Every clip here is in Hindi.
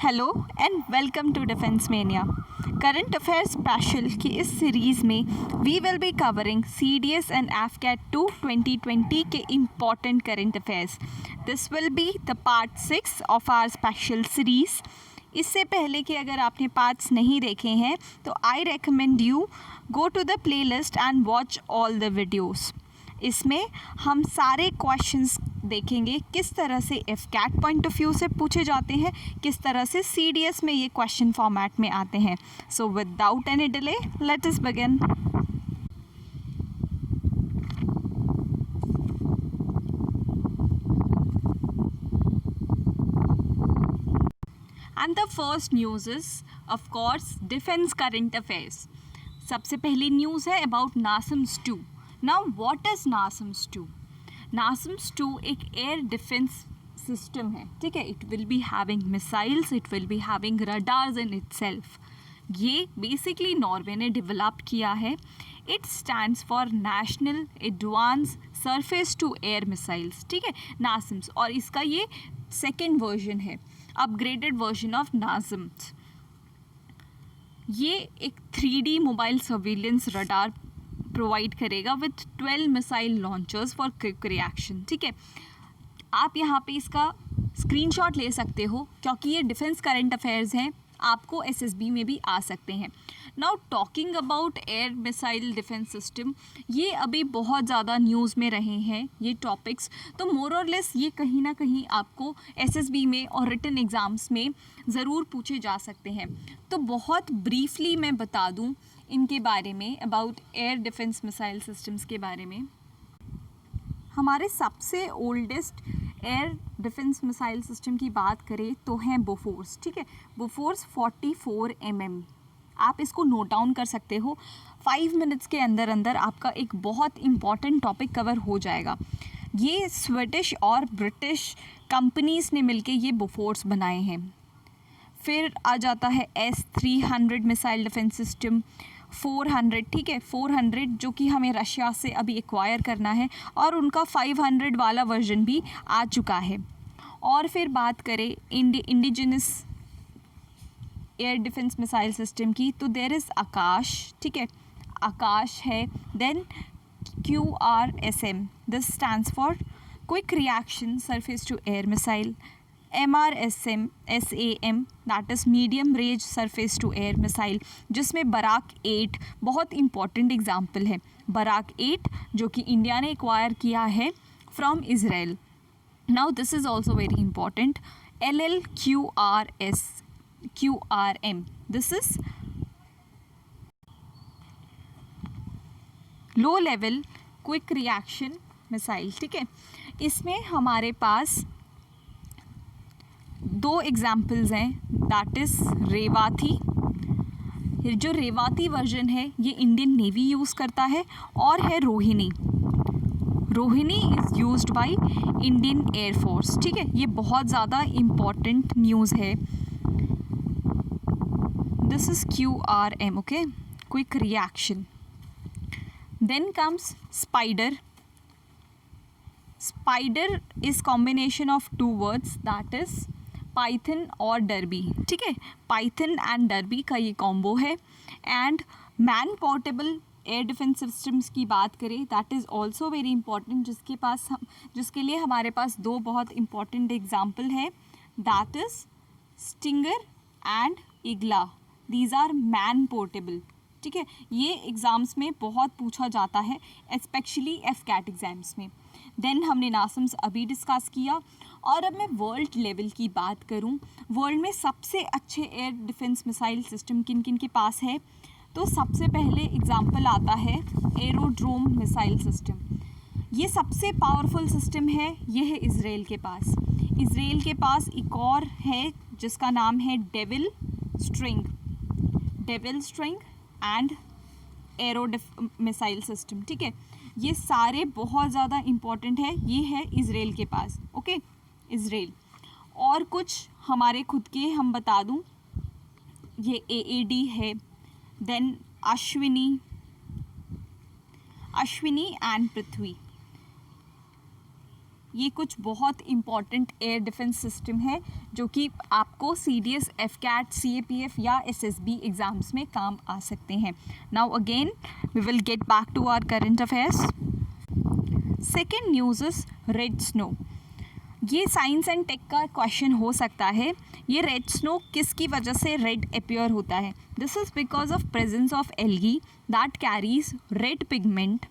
Hello and welcome to defence mania. Current affairs special की इस सीरीज़ में we will be covering CDS and AFCAT 2 2020 के important current affairs. This will be the part 6 of our special series. इससे पहले कि अगर आपने पार्ट्स नहीं देखे हैं तो I recommend you go to the playlist and watch all the videos. इसमें हम सारे क्वेश्चंस देखेंगे किस तरह से एफकैट पॉइंट ऑफ व्यू से पूछे जाते हैं, किस तरह से CDS में ये क्वेश्चन फॉर्मेट में आते हैं। So without any delay let us begin. And the first news is of course defence current affairs. सबसे पहली न्यूज़ है about NASAMS 2। Now what is NASAMS 2? NASAMS 2 एक एयर डिफेंस सिस्टम है, ठीक है। It will be having missiles, it will be having radars in itself. ये बेसिकली नॉर्वे ने डेवलप किया है। It stands for national advance surface to air missiles, ठीक है, नासम्स। और इसका ये सेकेंड वर्जन है, अपग्रेडेड वर्जन ऑफ नासम्स। ये एक 3D mobile surveillance radar provide करेगा with 12 missile launchers for quick reaction, ठीक है। आप यहाँ पे इसका स्क्रीनशॉट ले सकते हो क्योंकि ये डिफेंस करंट अफेयर्स हैं, आपको SSB में भी आ सकते हैं। Now talking about air missile defence system, ये अभी बहुत ज़्यादा न्यूज़ में रहे हैं ये टॉपिक्स, तो मोर और लेस ये कहीं ना कहीं आपको SSB में और रिटन एग्ज़ाम्स में ज़रूर पूछे जा सकते हैं। तो बहुत ब्रीफली मैं बता दूं इनके बारे में, about air defence missile systems के बारे में। हमारे सबसे oldest air defence missile system की बात करें तो हैं बोफोर्स, ठीक है। बोफोर्स 44 mm, आप इसको नोट डाउन कर सकते हो। 5 मिनट्स के अंदर अंदर आपका एक बहुत इम्पॉर्टेंट टॉपिक कवर हो जाएगा। ये स्वीडिश और ब्रिटिश कंपनीज़ ने मिलके ये बोफोर्स बनाए हैं। फिर आ जाता है S-300 मिसाइल डिफेंस सिस्टम, 400, ठीक है, 400 जो कि हमें रशिया से अभी एक्वायर करना है, और उनका 500 वाला वर्जन भी आ चुका है। और फिर बात करें indigenous air defence missile system की, तो देयर इज़ आकाश, ठीक है, आकाश है। Then QRSM, this stands for quick reaction surface to air missile. MRSM that is medium range surface to air missile, जिसमें बराक 8 बहुत इंपॉर्टेंट एग्जाम्पल है। बराक 8 जो कि इंडिया ने एक्वायर किया है from Israel. Now this is also very important. QRM, this is low level quick reaction missile, ठीक है। इसमें हमारे पास 2 एग्जाम्पल्स हैं, दैट इज़ रेवाती। जो रेवाती वर्जन है ये इंडियन नेवी यूज़ करता है, और है Rohini. Rohini is used by Indian air force, ठीक है। ये बहुत ज़्यादा इम्पॉर्टेंट न्यूज़ है। This is QRM, okay, quick reaction. Then comes spider. Spider is combination of 2 words, that is Python और डरबी, ठीक है। पाइथन एंड डरबी का ये कॉम्बो है। And man portable air defence systems की बात करें, that is also very important, जिसके लिए हमारे पास 2 बहुत इंपॉर्टेंट एग्जाम्पल है, that is stinger and Igla. These are man portable, ठीक है। ये एग्ज़ाम्स में बहुत पूछा जाता है, स्पेशली एफकैट एग्ज़ाम्स में। देन हमने नासम्स अभी डिस्कस किया, और अब मैं वर्ल्ड लेवल की बात करूं, वर्ल्ड में सबसे अच्छे एयर डिफेंस मिसाइल सिस्टम किन किन के पास है, तो सबसे पहले एग्जांपल आता है एरोड्रोम मिसाइल सिस्टम। ये सबसे पावरफुल सिस्टम है, ये है इज़राइल के पास। इज़राइल के पास एक और है जिसका नाम है devil string and arrow missile system, ठीक है। ये सारे बहुत ज़्यादा इम्पॉर्टेंट है, ये है इज़राइल के पास, ओके, इज़राइल। और कुछ हमारे खुद के हम बता दूं, ये AAD है। देन अश्विनी एंड पृथ्वी। ये कुछ बहुत इम्पॉर्टेंट एयर डिफेंस सिस्टम है जो कि आपको CDS, FCAT, CAPF या SSB एग्ज़ाम्स में काम आ सकते हैं. Now again we will get back to our current affairs. Second news is red snow. ये साइंस एंड टेक का क्वेश्चन हो सकता है. ये रेड स्नो किसकी वजह से रेड अपीयर होता है? This is because of presence of algae that carries red pigment.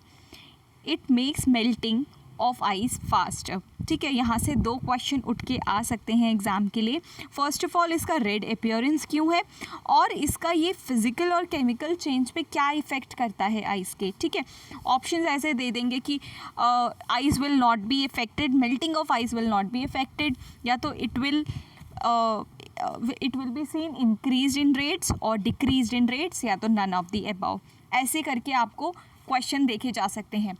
It makes melting of ice fast. ठीक है, यहाँ से दो क्वेश्चन उठ के आ सकते हैं एग्ज़ाम के लिए. फर्स्ट ऑफ ऑल, इसका रेड अपीयरेंस क्यों है और इसका ये फिजिकल और केमिकल चेंज पे क्या इफ़ेक्ट करता है आइस के. ठीक है, ऑप्शंस ऐसे दे देंगे कि ice will not be affected, melting of ice will not be affected, या तो it will be seen increase in rates और डिक्रीज इन रेट्स, या तो नन ऑफ द अबव. ऐसे करके आपको क्वेश्चन देखे जा सकते हैं.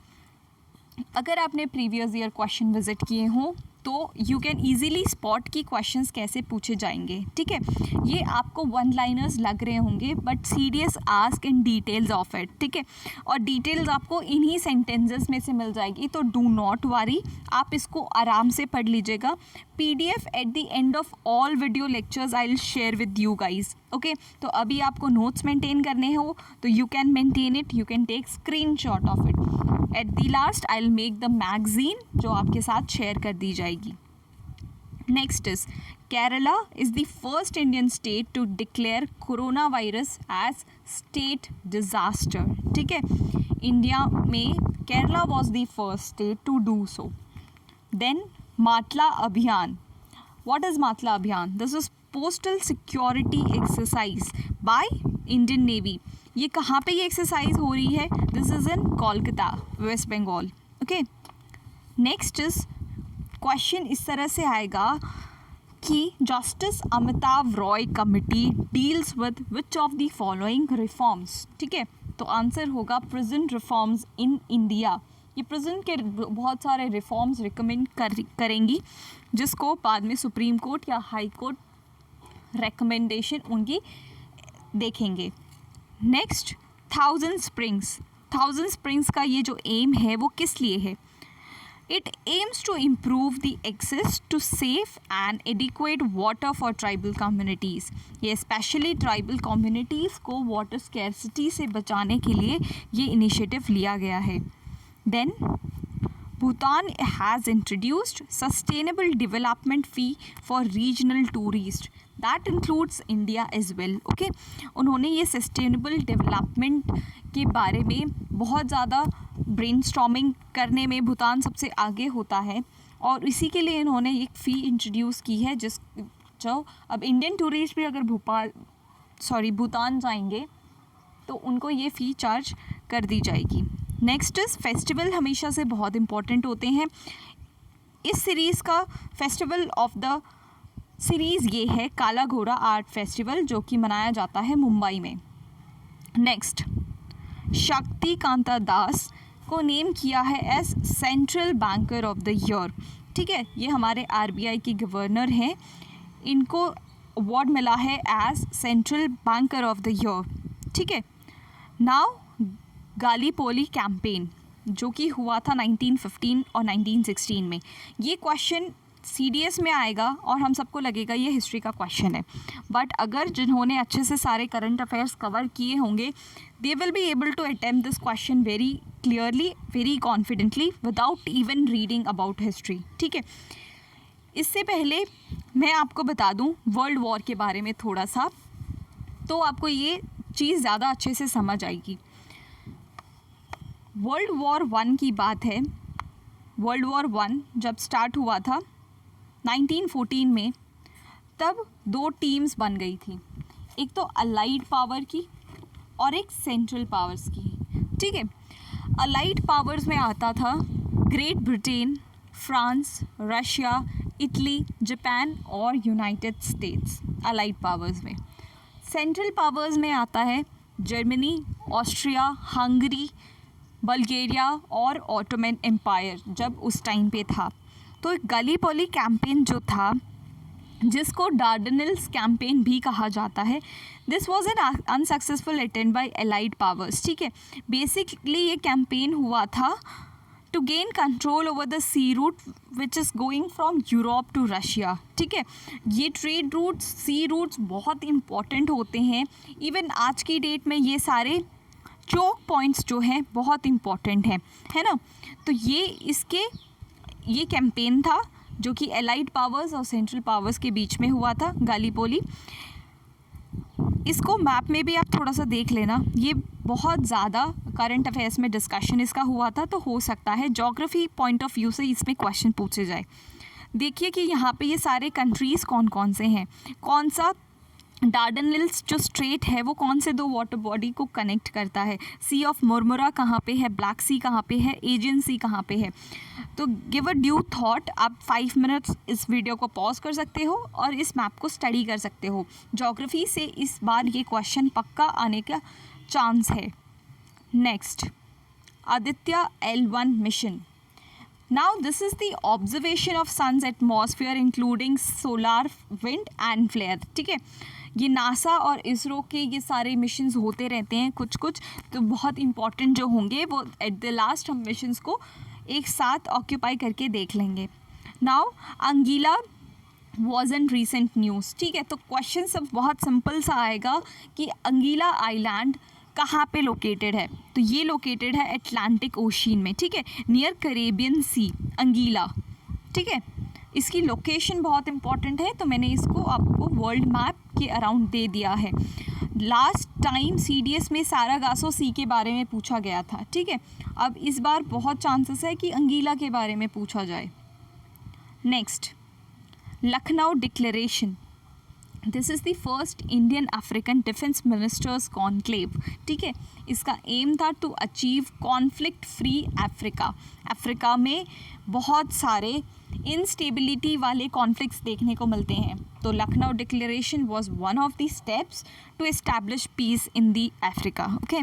अगर आपने प्रीवियस ईयर क्वेश्चन विजिट किए हों तो यू कैन ईजीली स्पॉट की क्वेश्चंस कैसे पूछे जाएंगे. ठीक है, ये आपको वन लाइनर्स लग रहे होंगे but CDS ask in details of it. ठीक है, और डिटेल्स आपको इन्हीं सेंटेंसेस में से मिल जाएगी, तो डू नॉट वरी, आप इसको आराम से पढ़ लीजिएगा. PDF at the end of all video lectures I will share with you guys. Okay, तो अभी आपको नोट्स मेंटेन करने हो तो you can maintain it, you can take screenshot of it. At the last I will make the magazine जो आपके साथ शेयर कर दी जाएगी. Next is Kerala is the first Indian state to declare corona virus as state disaster. ठीक है, इंडिया में Kerala was the first state to do so. Then Matla Abhiyan. What is Matla अभियान? This is postal security exercise by Indian Navy. ये कहाँ पे ये एक्सरसाइज हो रही है? This is in Kolkata, West Bengal. Okay, next is question इस तरह से आएगा कि justice Amitabh Roy committee deals with which of the following reforms. ठीक है, तो आंसर होगा प्रिजन रिफॉर्म्स इन इंडिया. ये प्रेजेंट के बहुत सारे रिफॉर्म्स रिकमेंड करेंगी जिसको बाद में सुप्रीम कोर्ट या हाई कोर्ट रिकमेंडेशन उनकी देखेंगे. Next, 1000 springs. 1000 स्प्रिंग्स का ये जो एम है वो किस लिए है? It aims to improve the access to safe and adequate water for tribal communities. ये स्पेशली ट्राइबल कम्युनिटीज़ को वाटर स्कैर्सिटी से बचाने के लिए ये इनिशिएटिव लिया गया है. Then Bhutan has introduced sustainable development fee for regional tourists. That includes India as well. Okay, उन्होंने ये sustainable development के बारे में बहुत ज़्यादा brainstorming करने में भूटान सबसे आगे होता है और इसी के लिए इन्होंने एक फ़ी इंट्रोड्यूस की है जो अब इंडियन टूरिस्ट भी अगर भूटान जाएंगे तो उनको ये फ़ी चार्ज कर दी जाएगी. नेक्स्ट इज़ फेस्टिवल हमेशा से बहुत इम्पॉर्टेंट होते हैं. इस सीरीज़ का फेस्टिवल ऑफ द सीरीज़ ये है काला घोड़ा आर्ट फेस्टिवल जो कि मनाया जाता है मुंबई में. नेक्स्ट, शक्ति कांता दास को नेम किया है as central banker of the year. ठीक है, ये हमारे RBI के गवर्नर हैं, इनको अवार्ड मिला है as central banker of the year. ठीक है, नाउ गालीपोली कैंपेन जो कि हुआ था 1915 और 1916 में. ये क्वेश्चन CDS में आएगा और हम सबको लगेगा ये हिस्ट्री का क्वेश्चन है, बट अगर जिन्होंने अच्छे से सारे करंट अफेयर्स कवर किए होंगे they will be able to attempt this question very clearly, very confidently without even reading about history. ठीक है, इससे पहले मैं आपको बता दूं वर्ल्ड वॉर के बारे में थोड़ा सा, तो आपको ये चीज़ ज़्यादा अच्छे से समझ आएगी. वर्ल्ड वॉर 1 की बात है. वर्ल्ड वॉर 1 जब स्टार्ट हुआ था 1914 में, तब दो टीम्स बन गई थी, एक तो अलाइड पावर की और एक सेंट्रल पावर्स की. ठीक है, अलाइड पावर्स में आता था great Britain, France, Russia, Italy, Japan और यूनाइटेड स्टेट्स. अलाइड पावर्स में सेंट्रल पावर्स में आता है जर्मनी, ऑस्ट्रिया, हंगरी, बल्गेरिया और ऑटोमन एम्पायर जब उस टाइम पे था. तो गलीपोली कैंपेन जो था जिसको डार्डनेल्स कैंपेन भी कहा जाता है, this was an unsuccessful attempt by allied powers. ठीक है, बेसिकली ये कैंपेन हुआ था to gain control over the sea route which is going from Europe to Russia. ठीक है, ये ट्रेड रूट्स, सी रूट्स बहुत इंपॉर्टेंट होते हैं। इवन आज की डेट में ये सारे चोक पॉइंट्स जो हैं बहुत इम्पॉर्टेंट हैं, है ना। तो ये कैंपेन था जो कि एलाइड पावर्स और सेंट्रल पावर्स के बीच में हुआ था, गालीपोली। इसको मैप में भी आप थोड़ा सा देख लेना, ये बहुत ज़्यादा करंट अफेयर्स में डिस्कशन इसका हुआ था, तो हो सकता है ज्योग्राफी पॉइंट ऑफ व्यू से इसमें क्वेश्चन पूछे जाए। देखिए कि यहाँ पे ये सारे कंट्रीज़ कौन कौन से हैं, कौन सा डार्डेनल्स जो स्ट्रेट है वो कौन से 2 वाटर बॉडी को कनेक्ट करता है, सी ऑफ मुरमुरा कहाँ पे है, ब्लैक सी कहाँ पे है, एजियन सी कहाँ पे है। तो गिव अ ड्यू थॉट, आप 5 मिनट्स इस वीडियो को पॉज कर सकते हो और इस मैप को स्टडी कर सकते हो। ज्योग्राफी से इस बार ये क्वेश्चन पक्का आने का चांस है। Next, Aditya L1 mission. Now this is the observation of sun's atmosphere including solar, wind and flare। ठीक है, ये नासा और इसरो के ये सारे मिशंस होते रहते हैं कुछ कुछ, तो बहुत इंपॉर्टेंट जो होंगे वो एट द लास्ट हम मिशंस को एक साथ ऑक्यूपाई करके देख लेंगे। Now Anguilla was in recent news. ठीक है, तो क्वेश्चन सब बहुत सिंपल सा आएगा कि अंगीला आइलैंड कहाँ पे लोकेटेड है, तो ये लोकेटेड है अटलांटिक ओशियन में। ठीक है, नियर कैरेबियन सी अंगीला। ठीक है, इसकी लोकेशन बहुत इंपॉर्टेंट है, तो मैंने इसको आपको वर्ल्ड मैप के अराउंड दे दिया है। लास्ट टाइम CDS में सारागासो सी के बारे में पूछा गया था। ठीक है, अब इस बार बहुत चांसेस है कि अंगीला के बारे में पूछा जाए। Next, Lucknow declaration. This is the first Indian African defence ministers conclave. ठीक है, इसका एम था to achieve conflict free Africa. Africa में बहुत सारे इंस्टेबिलिटी वाले कॉन्फ्लिक्ट्स देखने को मिलते हैं, तो Lucknow declaration was one of the steps to establish peace in the Africa. Okay,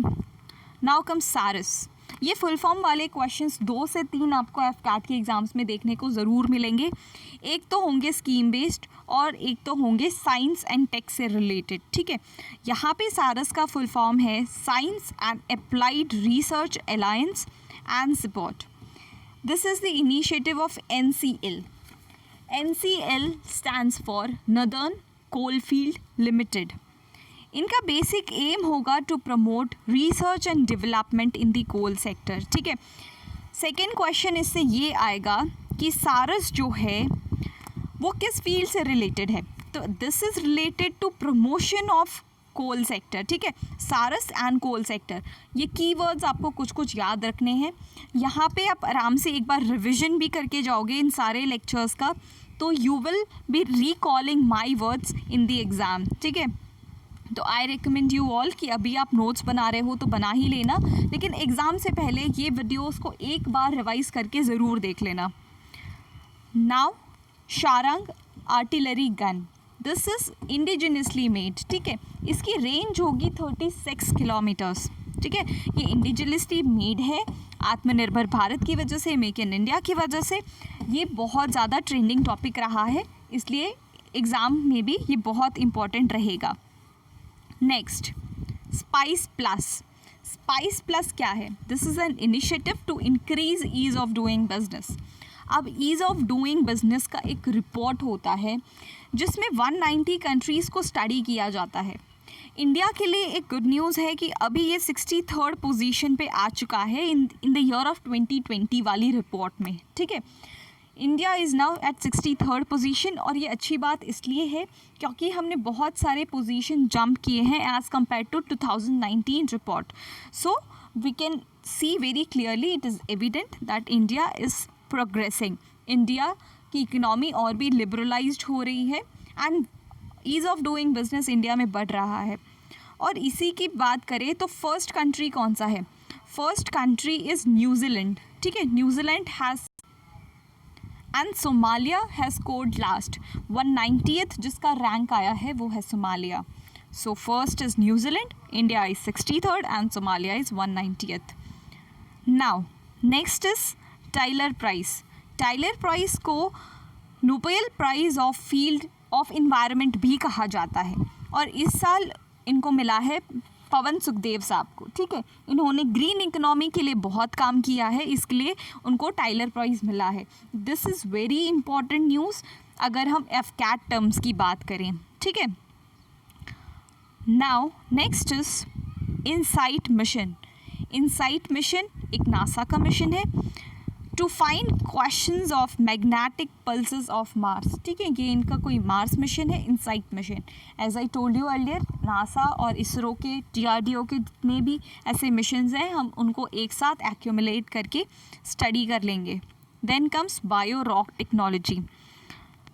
now come SARAS. ये फुल फॉर्म वाले क्वेश्चंस 2 से 3 आपको एफकैट के एग्ज़ाम्स में देखने को ज़रूर मिलेंगे। एक तो होंगे स्कीम बेस्ड और एक तो होंगे साइंस एंड टेक से रिलेटेड। ठीक है, यहाँ पे सारस का फुल फॉर्म है science and applied research alliance and support. This is the initiative of NCL। NCL stands for northern coalfield limited. इनका बेसिक एम होगा to promote research and development in the coal sector. ठीक है, सेकेंड क्वेश्चन इससे ये आएगा कि सारस जो है वो किस फील्ड से रिलेटेड है, तो this is related to promotion of coal sector. ठीक है, सारस एंड कोल सेक्टर, ये कीवर्ड्स आपको कुछ कुछ याद रखने हैं। यहाँ पे आप आराम से एक बार रिविजन भी करके जाओगे इन सारे लेक्चर्स का, तो you will B recalling my words in the exam. ठीक है, तो आई रिकमेंड यू ऑल कि अभी आप नोट्स बना रहे हो तो बना ही लेना, लेकिन एग्ज़ाम से पहले ये वीडियोस को एक बार रिवाइज करके ज़रूर देख लेना। Now Sharang artillery gun, this is indigenously made. ठीक है, इसकी रेंज होगी 36 किलोमीटर्स। ठीक है, ये इंडिजिनसली मेड है, आत्मनिर्भर भारत की वजह से, मेक इन इंडिया की वजह से ये बहुत ज़्यादा ट्रेंडिंग टॉपिक रहा है, इसलिए एग्ज़ाम में भी ये बहुत इम्पॉर्टेंट रहेगा। Next, spice plus. Spice plus क्या है? This is an initiative to increase ease of doing business. अब ईज़ ऑफ डूइंग बिजनेस का एक रिपोर्ट होता है जिसमें 190 कंट्रीज़ को स्टडी किया जाता है। इंडिया के लिए एक गुड न्यूज़ है कि अभी ये 63rd पोजीशन पे आ चुका है इन द ईयर ऑफ 2020 वाली रिपोर्ट में। ठीक है, India is now at 63rd position, और ये अच्छी बात इसलिए है क्योंकि हमने बहुत सारे पोजीशन जंप किए हैं as compare to 2019 report. So we can see very clearly, it is evident that India is progressing. India की इकनॉमी और भी लिबरलाइज्ड हो रही है and ease of doing business India में बढ़ रहा है। और इसी की बात करें तो फर्स्ट कंट्री कौन सा है? First country is New Zealand. ठीक है, New Zealand has and Somalia has scored last 190th, जिसका रैंक आया है वो है Somalia. So first is New Zealand, India is 63rd and Somalia is 190th। Now next is Tyler Prize. Tyler Prize को Nobel Prize of field of environment भी कहा जाता है, और इस साल इनको मिला है पवन सुखदेव साहब को, ठीक है। इन्होंने ग्रीन इकोनॉमी के लिए बहुत काम किया है, इसके लिए उनको टाइलर प्राइज़ मिला है। This is very important news अगर हम एफकैट टर्म्स की बात करें, ठीक है। Now next is InSight mission. InSight mission एक नासा का मिशन है to find questions of magnetic pulses of Mars, ठीक है। ये इनका कोई मार्स मिशन है, InSight mission. As I told you earlier, NASA और इसरो के, DRDO के जितने भी ऐसे मिशंस हैं, हम उनको एक साथ एक्यूमुलेट करके स्टडी कर लेंगे। Then comes bio rock technology.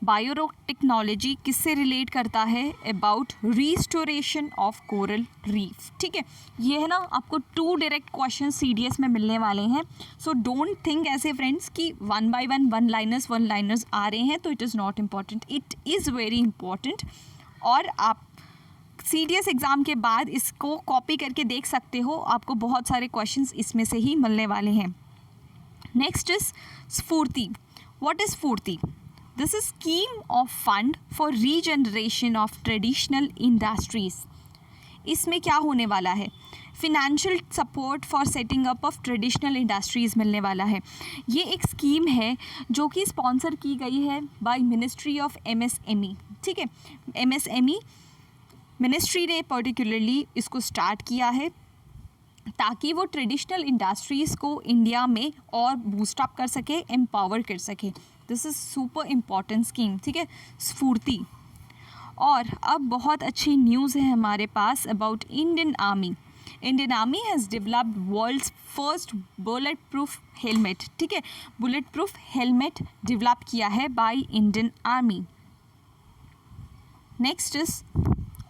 Bio rock technology किससे रिलेट करता है? About restoration of coral reef, ठीक है। ये है ना, आपको 2 डायरेक्ट क्वेश्चन CDS में मिलने वाले हैं। सो डोंट थिंक ऐसे फ्रेंड्स कि 1 by 1 वन लाइनर्स आ रहे हैं तो it is not important, it is very important. और आप CDS एग्ज़ाम के बाद इसको कॉपी करके देख सकते हो, आपको बहुत सारे क्वेश्चंस इसमें से ही मिलने वाले हैं। नेक्स्ट इज स्फूर्ति। व्हाट इज़ स्फूर्ति? This is scheme of fund for regeneration of traditional industries. इसमें क्या होने वाला है? Financial support for setting up of traditional industries मिलने वाला है। ये एक स्कीम है जो कि स्पॉन्सर की गई है बाय मिनिस्ट्री ऑफ MSME, ठीक है। MSME मिनिस्ट्री ने पर्टिकुलरली इसको स्टार्ट किया है ताकि वो ट्रेडिशनल इंडस्ट्रीज़ को इंडिया में और बूस्ट अप कर सके, एम्पावर कर सके। This is super important scheme, ठीक है, स्फूर्ति। और अब बहुत अच्छी न्यूज़ है हमारे पास about Indian army. Indian army has developed world's first bullet proof helmet, ठीक है। बुलेट प्रूफ हेलमेट डेवलप किया है by Indian army. Next is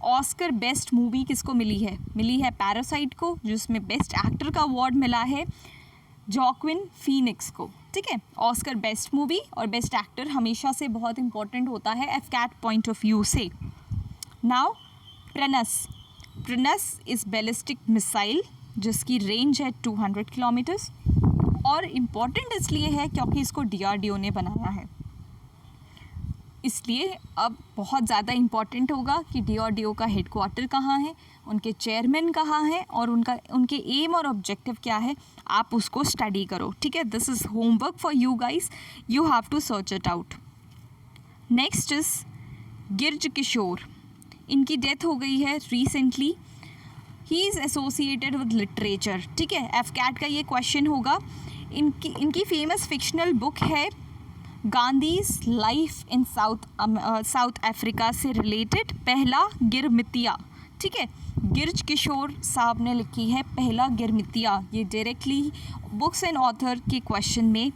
Oscar best movie किसको मिली है? मिली है पैरासाइट को, जिसमें बेस्ट एक्टर का अवार्ड मिला है जॉक्विन फीनिक्स को, ठीक है। ऑस्कर बेस्ट मूवी और बेस्ट एक्टर हमेशा से बहुत इंपॉर्टेंट होता है एफकैट पॉइंट ऑफ व्यू से। नाउ प्रणस इज़ बैलिस्टिक मिसाइल जिसकी रेंज है 200 किलोमीटर्स और इम्पॉर्टेंट इसलिए है क्योंकि इसको DRDO ने बनाया है, इसलिए अब बहुत ज़्यादा इम्पॉर्टेंट होगा कि DRDO का हेडक्वार्टर कहाँ है, उनके चेयरमैन कहाँ हैं और उनके एम और ऑब्जेक्टिव क्या है, आप उसको स्टडी करो, ठीक है। This is homework for you guys, you have to search it out. Next is Giriraj Kishore. इनकी डेथ हो गई है recently. He is associated with literature, ठीक है। एफकैट का ये क्वेश्चन होगा। इनकी फेमस फिक्शनल बुक है Gandhi's life in south Africa से रिलेटेड पहला गिरमितिया, ठीक है। गिरज किशोर साहब ने लिखी है पहला गिरमितिया। ये डायरेक्टली बुक्स एंड ऑथर के क्वेश्चन में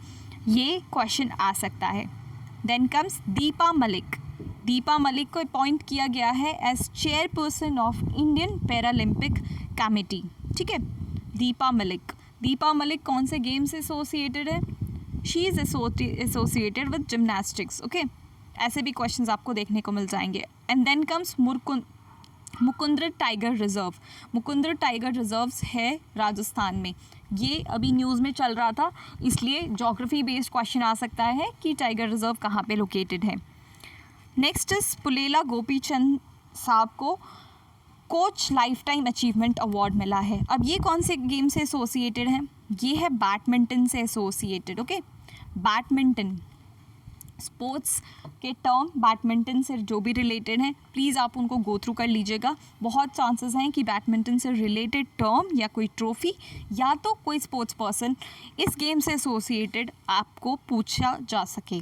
ये क्वेश्चन आ सकता है। Then comes Deepa Malik. दीपा मलिक को अपॉइंट किया गया है as chairperson of Indian Paralympic committee, ठीक है। दीपा मलिक कौन से गेम से एसोसिएटेड है? She is associated with gymnastics, okay. ऐसे भी क्वेश्चंस आपको देखने को मिल जाएंगे। And then comes Mukundra tiger reserve. Mukundra tiger reserves है राजस्थान में। ये अभी न्यूज़ में चल रहा था, इसलिए ज्योग्राफी बेस्ड क्वेश्चन आ सकता है कि टाइगर रिजर्व कहाँ पे लोकेटेड है। नेक्स्ट इज पुलेला गोपीचंद साहब को coach life time achievement award मिला है। अब ये कौन से गेम से एसोसिएटेड है? ये है बैडमिंटन से एसोसिएटेड, ओके। बैडमिंटन स्पोर्ट्स के टर्म बैडमिंटन से जो भी रिलेटेड हैं, प्लीज़ आप उनको गो थ्रू कर लीजिएगा। बहुत चांसेस हैं कि बैडमिंटन से रिलेटेड टर्म या कोई ट्रॉफी या तो कोई स्पोर्ट्स पर्सन इस गेम से एसोसिएटेड आपको पूछा जा सके।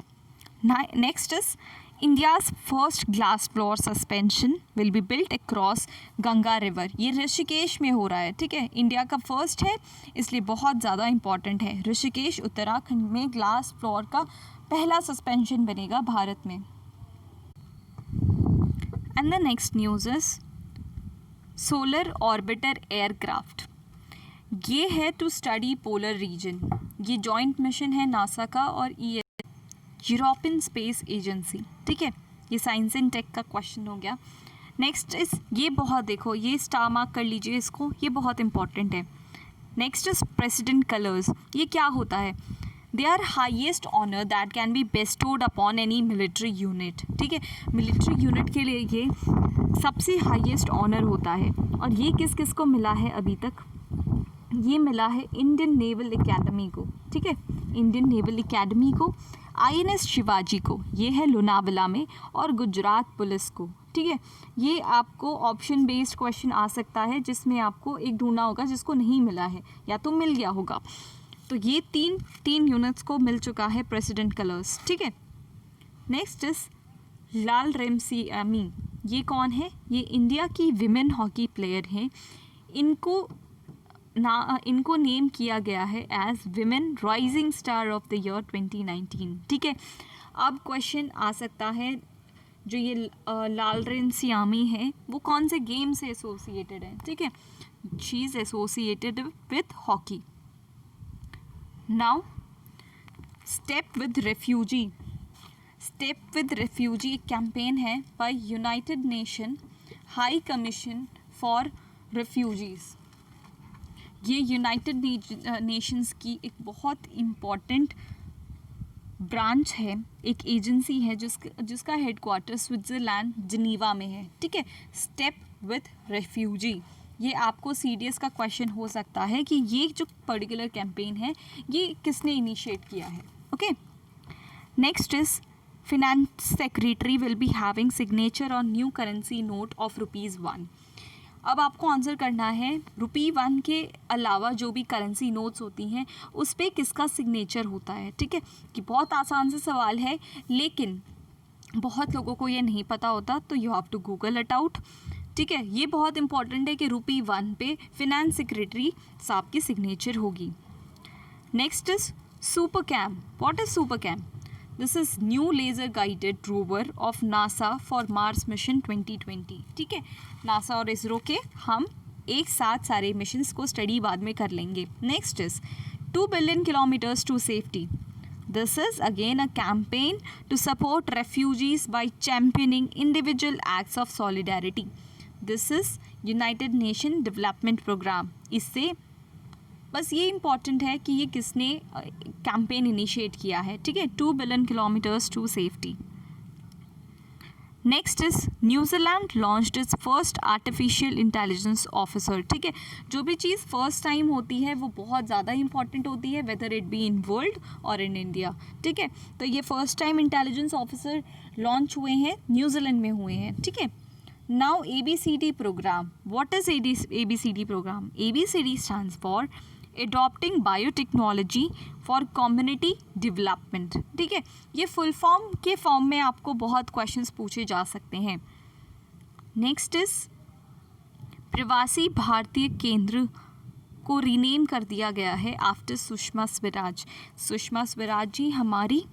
Next is India's first glass floor suspension will be built across Ganga river. ये ऋषिकेश में हो रहा है, ठीक है। इंडिया का फर्स्ट है, इसलिए बहुत ज़्यादा इंपॉर्टेंट है। ऋषिकेश उत्तराखंड में ग्लास फ्लोर का पहला सस्पेंशन बनेगा भारत में। And the next news is solar orbiter aircraft. ये है टू स्टडी पोलर रीजन। ये जॉइंट मिशन है नासा का और यूरोपियन स्पेस एजेंसी, ठीक है। ये साइंस एंड टेक का क्वेश्चन हो गया। नेक्स्ट इज ये बहुत देखो, ये स्टार मार्क कर लीजिए इसको, ये बहुत इंपॉर्टेंट है। Next is president colours. ये क्या होता है? They are highest honour that can be bestowed upon any military unit. ठीक है, मिलिट्री यूनिट के लिए ये सबसे हाईएस्ट ऑनर होता है. और ये किस किस को मिला है अभी तक? ये मिला है इंडियन नेवल एकेडमी को. ठीक है, इंडियन नेवल एकेडमी को, INS शिवाजी को, ये है लोनावला में, और गुजरात पुलिस को. ठीक है, ये आपको ऑप्शन बेस्ड क्वेश्चन आ सकता है जिसमें आपको एक ढूंढना होगा जिसको नहीं मिला है या तो मिल गया होगा. तो ये तीन यूनिट्स को मिल चुका है प्रेसिडेंट कलर्स. ठीक है, नेक्स्ट इज लाल रेमसियामी. ये कौन है? ये इंडिया की विमेन हॉकी प्लेयर हैं. इनको नेम किया गया है as women rising star of the year 2019. ठीक है, अब क्वेश्चन आ सकता है जो ये लाल रेमसियामी है वो कौन से गेम से एसोसिएटेड है? ठीक है, she is associated with hockey. Now step with refugee. Step with refugee एक कैंपेन है by United Nation high commission for refugees. ये यूनाइटेड नेशंस की एक बहुत इम्पॉर्टेंट ब्रांच है, एक एजेंसी है जिसका हेडक्वार्टर स्विट्ज़रलैंड जिनीवा में है. ठीक है, स्टेप विथ रेफ्यूजी. ये आपको CDS का क्वेश्चन हो सकता है कि ये जो पर्टिकुलर कैंपेन है ये किसने इनिशिएट किया है. Okay, next is finance secretary will be having signature on new currency note of ₹1. अब आपको आंसर करना है ₹1 के अलावा जो भी करेंसी नोट्स होती हैं उस पर किसका सिग्नेचर होता है. ठीक है, कि बहुत आसान सा सवाल है लेकिन बहुत लोगों को ये नहीं पता होता, तो you have to Google it out. ठीक है, ये बहुत इंपॉर्टेंट है कि ₹1 पे फिनेंस सेक्रेटरी साहब की सिग्नेचर होगी. Next is super cam. What is super cam? This is new laser guided rover of NASA for Mars mission 2020. ठीक है, नासा और इसरो के हम एक साथ सारे मिशंस को स्टडी बाद में कर लेंगे. Next is 2 billion kilometres to safety. This is again a campaign to support refugees by championing individual acts of solidarity. This is United Nation development programme. इससे बस ये इम्पॉर्टेंट है कि ये किसने कैंपेन इनिशिएट किया है. ठीक है, 2 billion kilometres to safety. Next is New Zealand launched its first artificial intelligence officer. ठीक है, जो भी चीज़ फर्स्ट टाइम होती है वो बहुत ज़्यादा इंपॉर्टेंट होती है, whether it be in world और इन इंडिया. ठीक है, तो ये first time intelligence officer launch हुए हैं, न्यूजीलैंड में हुए हैं. ठीक है, now ABCD programme. What is ABCD programme? ABCD stands for adopting biotechnology for community development. ठीक है, ये फुल फॉर्म में आपको बहुत क्वेश्चंस पूछे जा सकते हैं. नेक्स्ट इज प्रवासी भारतीय केंद्र को रीनेम कर दिया गया है आफ्टर सुषमा स्वराज. सुषमा स्वराज जी हमारी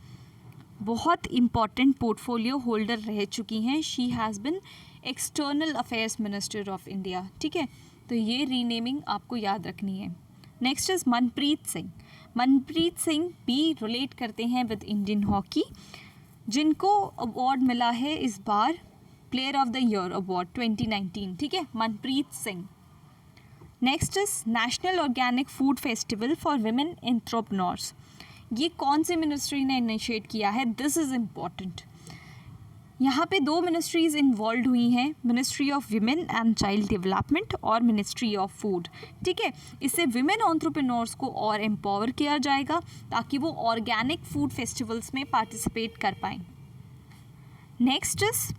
बहुत इम्पॉर्टेंट पोर्टफोलियो होल्डर रह चुकी हैं. She has been external affairs minister of India. ठीक है, तो ये रीनेमिंग आपको याद रखनी है. Next is Manpreet Singh. मनप्रीत सिंह भी रिलेट करते हैं विद इंडियन हॉकी, जिनको अवार्ड मिला है इस बार player of the year award 2019. ठीक है, Manpreet Singh. Next is national organic food festival for women entrepreneurs. ये कौन से मिनिस्ट्री ने इनिशिएट किया है? This is important. यहाँ पे 2 मिनिस्ट्रीज़ इन्वॉल्व हुई हैं, ministry of women and child development और मिनिस्ट्री ऑफ फूड. ठीक है, इससे विमेन एंटरप्रेन्योर्स को और एम्पावर किया जाएगा ताकि वो ऑर्गेनिक फूड फेस्टिवल्स में पार्टिसिपेट कर पाएँ. नेक्स्ट इज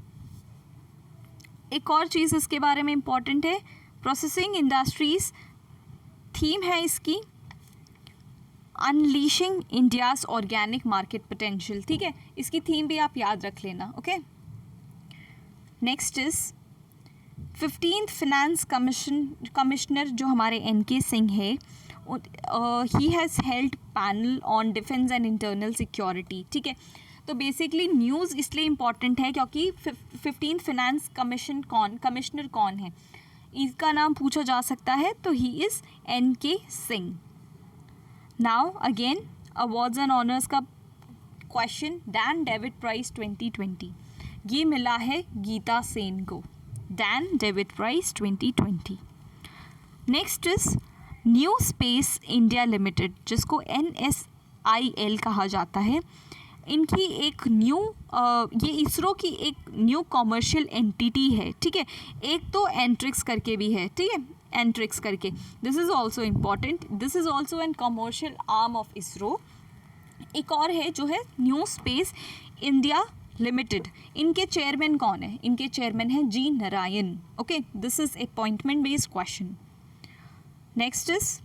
एक और चीज़ इसके बारे में इम्पॉर्टेंट है, प्रोसेसिंग इंडस्ट्रीज़. थीम है इसकी unleashing India's organic market potential. ठीक है, इसकी थीम भी आप याद रख लेना. Okay, next is 15th finance commissioner जो हमारे NK सिंह है, he has held panel on defence and internal security. ठीक है, तो बेसिकली न्यूज़ इसलिए इम्पॉर्टेंट है क्योंकि 15th फिनेंस कमिश्नर कौन है इसका नाम पूछा जा सकता है, तो he is NK Singh. Now again awards and honours का क्वेश्चन. डैन डेविड प्राइज 2020 ये मिला है गीता सेन को. Dan David prize 2020. Next is new space India limited, जिसको SIL कहा जाता है। इनकी एक न्यू ये इसरो की एक न्यू कॉमर्शियल एंटिटी है, ठीक है। एक तो एंट्रिक्स करके भी है, ठीक है, एंट्रिक्स करके, this is also important, this is also an commercial arm of ISRO. एक और है जो है न्यू स्पेस इंडिया लिमिटेड। इनके चेयरमैन कौन है? इनके चेयरमैन है G Narayan. Okay, this is appointment based question. Next is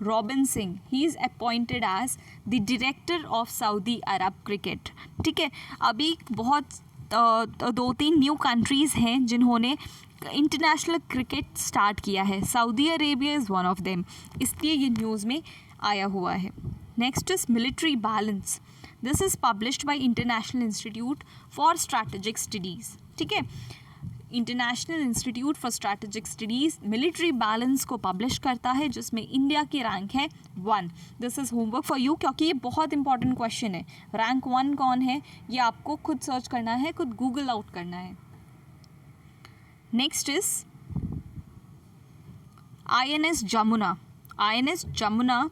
Robin Singh, he is appointed as the director of Saudi Arab cricket, ठीक है। अभी बहुत 2-3 न्यू कंट्रीज़ हैं जिन्होंने इंटरनेशनल क्रिकेट स्टार्ट किया है, Saudi Arabia is one of them, इसलिए ये न्यूज़ में आया हुआ है। Next is military balance, this is published by international institute for strategic studies, ठीक है। International institute for strategic studies military balance को पब्लिश करता है, जिसमें इंडिया की रैंक है 1। This is homework for you, क्योंकि ये बहुत इंपॉर्टेंट क्वेश्चन है। रैंक 1 कौन है ये आपको खुद सर्च करना है, खुद गूगल आउट करना है। Next is INS Jamuna, INS Jamuna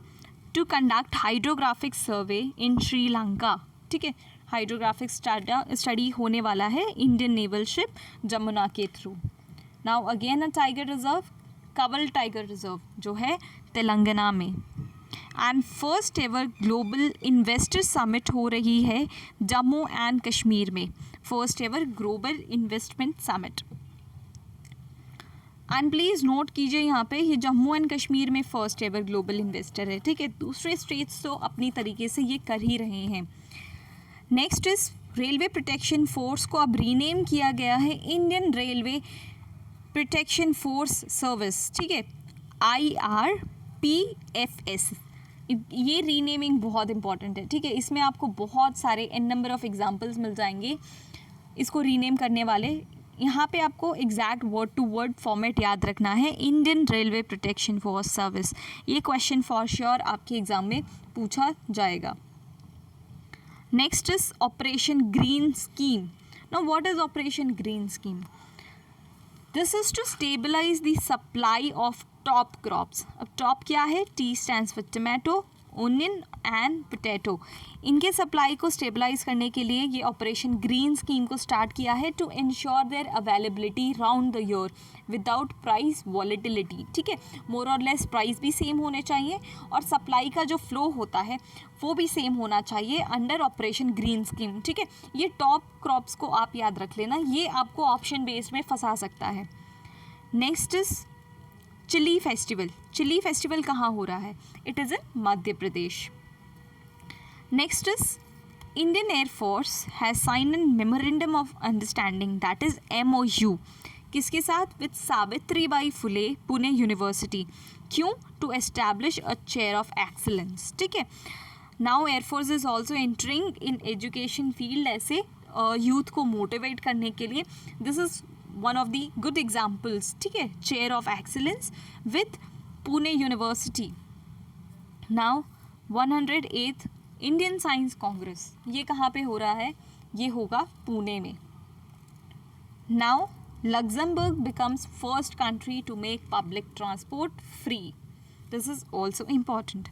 to conduct hydrographic survey in Sri, ठीक है। हाइड्रोग्राफिक स्टडी होने वाला है इंडियन नेवल शिप जमुना के थ्रू। Now again a tiger reserve, Kawal tiger reserve जो है तेलंगाना में। And first ever global investor summit हो रही है जम्मू एंड कश्मीर में, first ever global investment summit. And please note कीजिए यहाँ पे ये जम्मू एंड कश्मीर में फर्स्ट एवर ग्लोबल इन्वेस्टर है, ठीक है। दूसरे स्टेट्स तो अपनी तरीके से ये कर ही रहे हैं। Next is railway protection force को अब रीनेम किया गया है Indian railway protection force service, ठीक है, IRPFS। ये रीनेमिंग बहुत इंपॉर्टेंट है, ठीक है। इसमें आपको बहुत सारे एन नंबर ऑफ एग्जांपल्स मिल जाएंगे इसको रीनेम करने वाले। यहाँ पे आपको exact word to word format याद रखना है, Indian railway protection force service. ये क्वेश्चन फॉर श्योर आपके एग्जाम में पूछा जाएगा। Next is operation green scheme. Now what is operation green scheme? This is to stabilise the supply of TOP crops. अब टॉप क्या है? T stands for tomato, onion and potato. इनके सप्लाई को स्टेबलाइज करने के लिए ये ऑपरेशन ग्रीन स्कीम को स्टार्ट किया है to ensure their availability round the year without price volatility, ठीक है। मोर और लेस प्राइस भी सेम होने चाहिए और सप्लाई का जो फ्लो होता है वो भी सेम होना चाहिए अंडर ऑपरेशन ग्रीन स्कीम, ठीक है। ये टॉप क्रॉप्स को आप याद रख लेना, ये आपको ऑप्शन बेस्ड में फंसा सकता है। Next is chilli festival. Chilli festival कहाँ हो रहा है? It is in Madhya Pradesh. Next is Indian air force has sign an memorandum of understanding, that is MOU। किसके साथ? With Savitribai Phule Pune university. क्यों? To establish a chair of excellence, ठीक है। Now air force is also entering in education field, ऐसे यूथ को मोटिवेट करने के लिए। This is one of the good examples, ठीक है, chair of excellence with Pune University. Now 108th Indian Science Congress, ये कहाँ पे हो रहा है? ये होगा पुणे में। Now Luxembourg becomes first country to make public transport free. This is also important.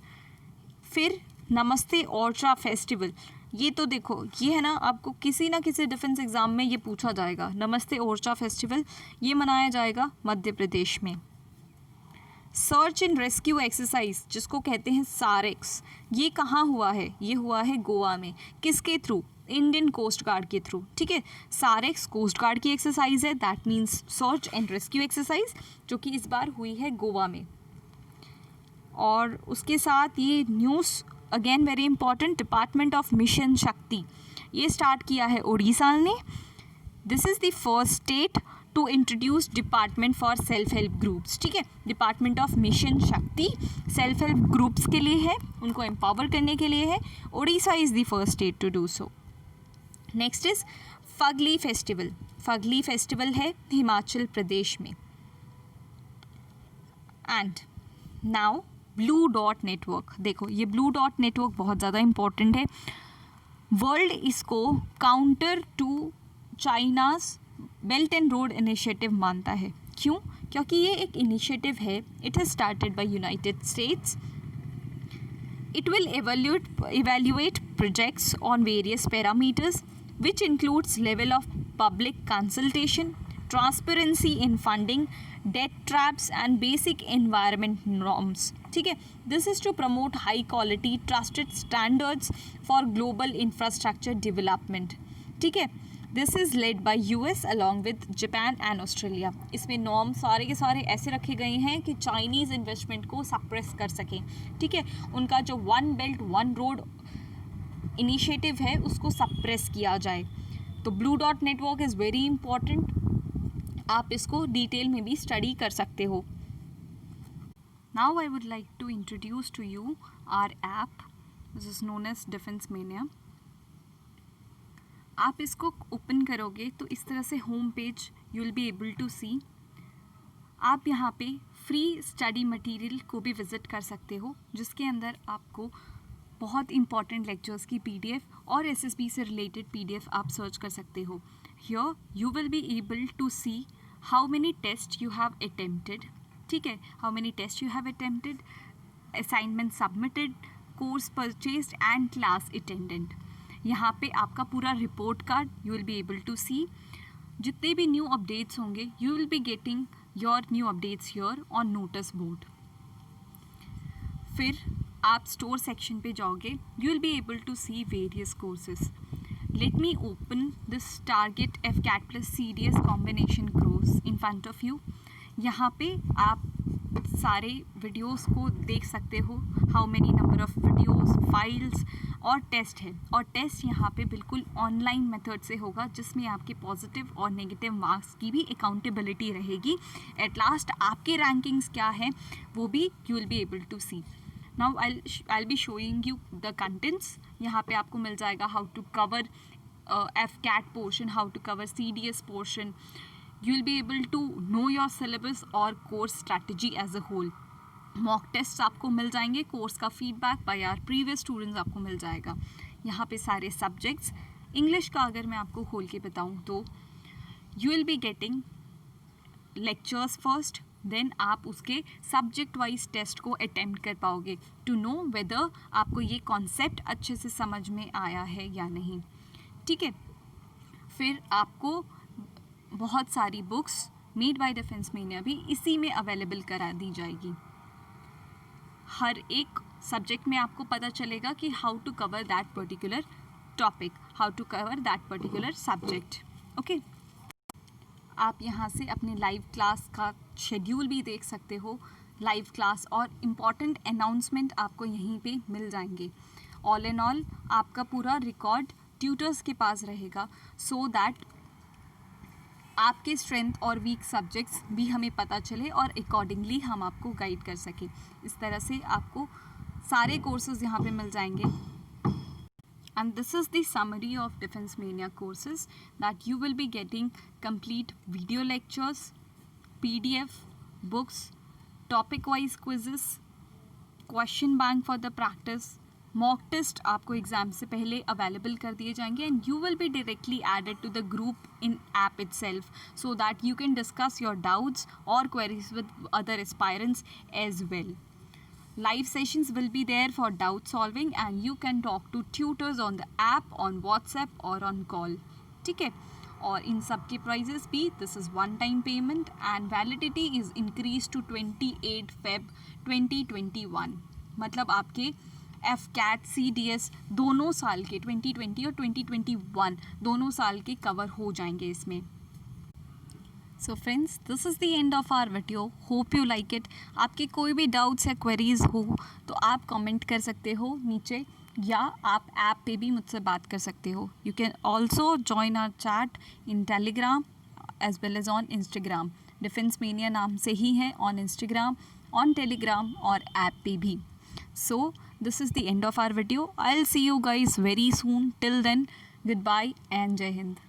फिर नमस्ते ओरछा फेस्टिवल, ये तो देखो ये है ना, आपको किसी ना किसी डिफेंस एग्जाम में ये पूछा जाएगा। नमस्ते ओरछा फेस्टिवल ये मनाया जाएगा मध्य प्रदेश में। सर्च एंड रेस्क्यू एक्सरसाइज जिसको कहते हैं सारेक्स, ये कहाँ हुआ है? ये हुआ है गोवा में। किसके थ्रू? इंडियन कोस्ट गार्ड के थ्रू, ठीक है। सारेक्स कोस्ट गार्ड की एक्सरसाइज है, that means search and rescue exercise, जो कि इस बार हुई है गोवा में। और उसके साथ ये news again very important, department of mission Shakti ये स्टार्ट किया है उड़ीसा ने। This is the first state to introduce department for self help groups, ठीक है। Department of mission Shakti self help groups के लिए है, उनको एम्पावर करने के लिए है। Orissa is the first state to do so. Next is Fagli festival. Fagli festival है हिमाचल प्रदेश में। And now blue dot network, देखो ये ब्लू डॉट नेटवर्क बहुत ज़्यादा इम्पोर्टेंट है। वर्ल्ड इसको counter to China's belt and road initiative मानता है। क्यों? क्योंकि ये एक इनिशिएटिव है, it has started by United States It will evaluate projects on various parameters, which includes level of public consultation, transparency in funding, debt traps and basic environment norms. ठीक है, this is to promote high quality trusted standards for global infrastructure development. ठीक है, this is led by US along with Japan and Australia. इसमें नॉर्म सारे के सारे ऐसे रखे गए हैं कि चाइनीज़ इन्वेस्टमेंट को सप्रेस कर सकें. ठीक है, उनका जो one belt one road initiative है उसको सप्रेस किया जाए. तो blue dot network is very important. आप इसको डिटेल में भी स्टडी कर सकते हो. Now I would like to introduce to you our app. This is known as defence mania. आप इसको ओपन करोगे तो इस तरह से home page you will be able to see. आप यहाँ पे फ्री स्टडी मटेरियल को भी विज़िट कर सकते हो, जिसके अंदर आपको बहुत इंपॉर्टेंट लेक्चर्स की PDF और SSB से रिलेटेड PDF आप सर्च कर सकते हो. Here you will be able to see how many test you have attempted. ठीक है, how many test you have attempted, assignment submitted, course purchased and class attendant. यहाँ पे आपका पूरा report card you will be able to see. जितने भी न्यू अपडेट्स होंगे you will be getting your new updates here on notice board. फिर आप स्टोर सेक्शन पे जाओगे, you will be able to see various courses. Let me open this target FCAT + CDS combination course in front of you. यहाँ पे आप सारे वीडियोस को देख सकते हो, how many number of videos, files और टेस्ट है. और टेस्ट यहाँ पे बिल्कुल ऑनलाइन मेथड से होगा, जिसमें आपके पॉजिटिव और नेगेटिव मार्क्स की भी अकाउंटेबिलिटी रहेगी. एट लास्ट आपके रैंकिंग्स क्या हैं वो भी you will be able to see. Now I be showing you the contents. यहाँ पे आपको मिल जाएगा how to cover FCAT portion, how to cover CDS portion. You will be able to know your syllabus और course strategy as a whole. Mock test आपको मिल जाएंगे, कोर्स का feedback by our previous students आपको मिल जाएगा. यहाँ पे सारे सब्जेक्ट्स. इंग्लिश का अगर मैं आपको खोल के बताऊँ तो you will be getting lectures first, then आप उसके सब्जेक्ट वाइज टेस्ट को अटेम्प्ट कर पाओगे टू नो वेदर आपको ये कॉन्सेप्ट अच्छे से समझ में आया है या नहीं. ठीक है, फिर आपको बहुत सारी books made by defence mania भी इसी में अवेलेबल करा दी जाएगी. हर एक सब्जेक्ट में आपको पता चलेगा कि how to cover that particular topic, how to cover that particular subject. Okay, आप यहाँ से अपने लाइव क्लास का शेड्यूल भी देख सकते हो. लाइव क्लास और इम्पॉर्टेंट अनाउंसमेंट आपको यहीं पे मिल जाएंगे. ऑल इन ऑल आपका पूरा रिकॉर्ड ट्यूटर्स के पास रहेगा, सो दैट आपके स्ट्रेंथ और वीक सब्जेक्ट्स भी हमें पता चले और अकॉर्डिंगली हम आपको गाइड कर सकें. इस तरह से आपको सारे कोर्सेज यहाँ पे मिल जाएंगे. And this is the summary of Defence Mania courses that you will be getting complete video lectures, PDF, books, topic wise quizzes, question bank for the practice, mock test आपको एग्ज़ाम से पहले अवेलेबल कर दिए जाएंगे. And you will be directly added to the group in app itself, so that you can discuss your doubts or queries with other aspirants as well. Live sessions will be there for doubt solving and you can talk to tutors on the app, on WhatsApp or on call. ठीक है, और इन सब के प्राइजेस भी, this is one time payment and validity is increase to 28 Feb 2021. मतलब आपके FCAT CDS दोनों साल के 2020 और 2021 दोनों साल के कवर हो जाएंगे इसमें. So friends, this is the end of our video. Hope you like it. आपके कोई भी डाउट्स या क्वेरीज हो तो आप कमेंट कर सकते हो नीचे, या आप ऐप पे भी मुझसे बात कर सकते हो. You can also join our chat in Telegram as well as on Instagram. Defence Mania नाम से ही है ऑन इंस्टाग्राम, ऑन टेलीग्राम और ऐप पे भी. So this is the end of our video. I'll see you guys very soon. Till then, goodbye and Jai Hind.